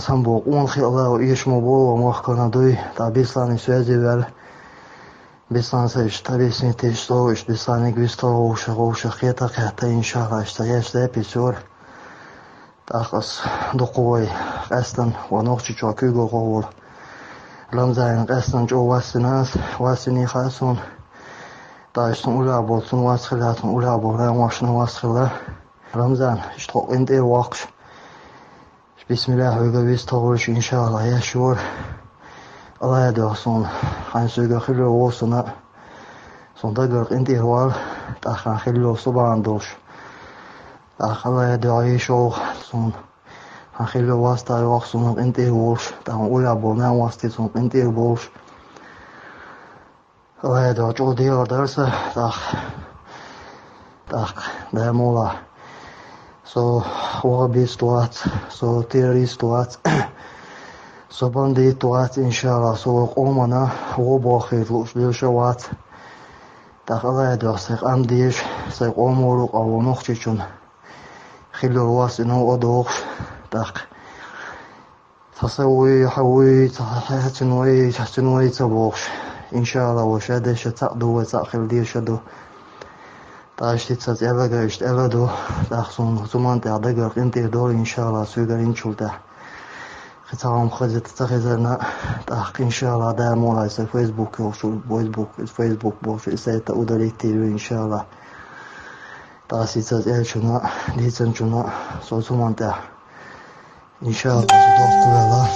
сам Бог, он хилал, ишмо Бога, мох канадуй, та бислани связивал, бислан се штабисни ты что, бислани гвисто, уша хета, иншалла, что есть эпизод. Тахас докой, эстен, ванохчи чакуго гол. Рамзайн эстен джо васинас, васини хасон. Таштун ула болсун васхилатун ула болра машина васхила. Рамзан, что инде вакш. Бисмилlah huga вис тавыш иншалла я шур. Алла ядасын, хансуга хило осуна. Сонда гөр инде вал, тахан хило субандош. Алла ядай шо сон. Хило васта ваксун инде волш, там ула болна васти сон инде волш. Алла ядай жо диар дарса, так, да мола. So wabistwat, so terroristwat, so banditwat, inshallah, so omana, wobakhir, lushbilshawat. Tak Allah yadasik amdish, say omuruk awonokhchichun. Khilur wasino odokh, tak. Tasawi, hawi, tahatinwi, tabokh. Inshallah, washadesha taqdu wa taqil dirshadu. Taştitsat elaga ist elado dachsun zumante adagar inter dor inshallah sugar inchulta khitam khazet takhizana taq inshallah da mola ise Facebook bo şu ise ta udaliktir inshallah tasitsat elchuna ditsan chuna so zumante inshallah dostuvela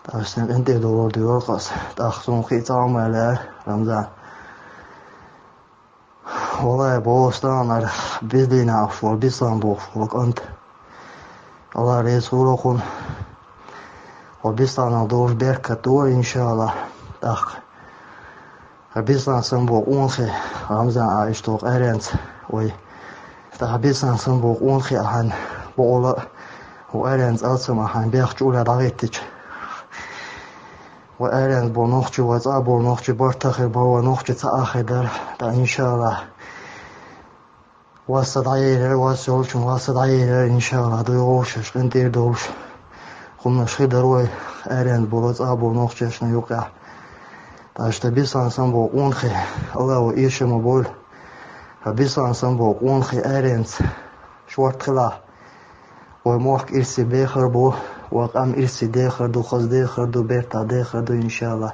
taşten inter dor diyor qas dachsun khitam ala Ramzan Olay boğustanlar bizliğine afşol, bizden boğuşul kant. Allah Resulukun o bizden doğru berkat doğru inşallah. Tak. Bizden sen boğ unki Ramzan ayıştık erens. Oy. Tak bizden sen boğ unki ahan boğula o erens alsam ahan berkçu ula dağıttıç. O erens boğ nohçu vaza boğ nohçu bartakir boğ nohçu taahidar. Da inşallah. Wasadayer wasadayer inşallah duyuş şindir doğuş. Kumna şidaroy eren bolaz abo nohçeşne yok ya. Taşta bir sansan bu onhi Allah işimi bol. Bir sansan bu onhi eren şortla. O moh irsi behar bu. Vakam irsi dehar du khaz dehar du berta dehar du inşallah.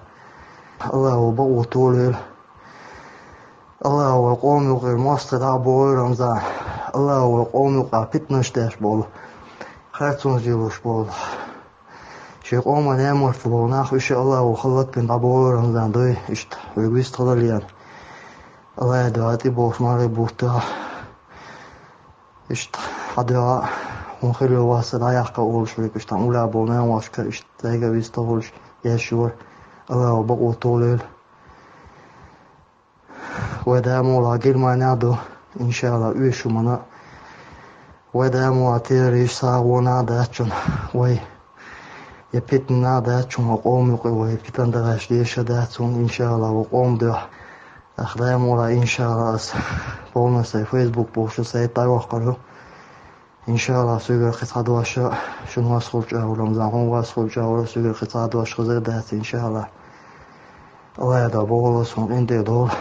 Allah o bu otolur. Allah وقوم يقر مصر عبور رمضان الله وقوم يقع فتنة شتاش بول خاتون جيلوش بول شيخ أوما نامر فبول ناخو إشي الله وخلط بين عبور رمضان دوي إشت ويقويست خلاليان الله يدعاتي بوش ماري بوتا إشت حدعاء ونخلو واسد عياقا أولش ويك إشت عمولا بول ناموشكر إشت تايقا بيستغلش ياشور الله وبقو طوليل ودامو لاجل ما نادو إن شاء الله ويشو منا ودامو أتيريش ساونا داتشون وي يبتنا داتشون وقوم يقوي ويبتن دغاش ليش داتشون إن شاء الله وقوم ده أخدامو لا إن شاء الله بونا سي فيسبوك بوشو سي تايوخرو إن شاء الله سيغر خطاد واشا شنو واسخل جاو رمضان هم واسخل جاو سيغر خطاد واش خزر دات إن شاء الله الله يدا بولو سون إنتي دول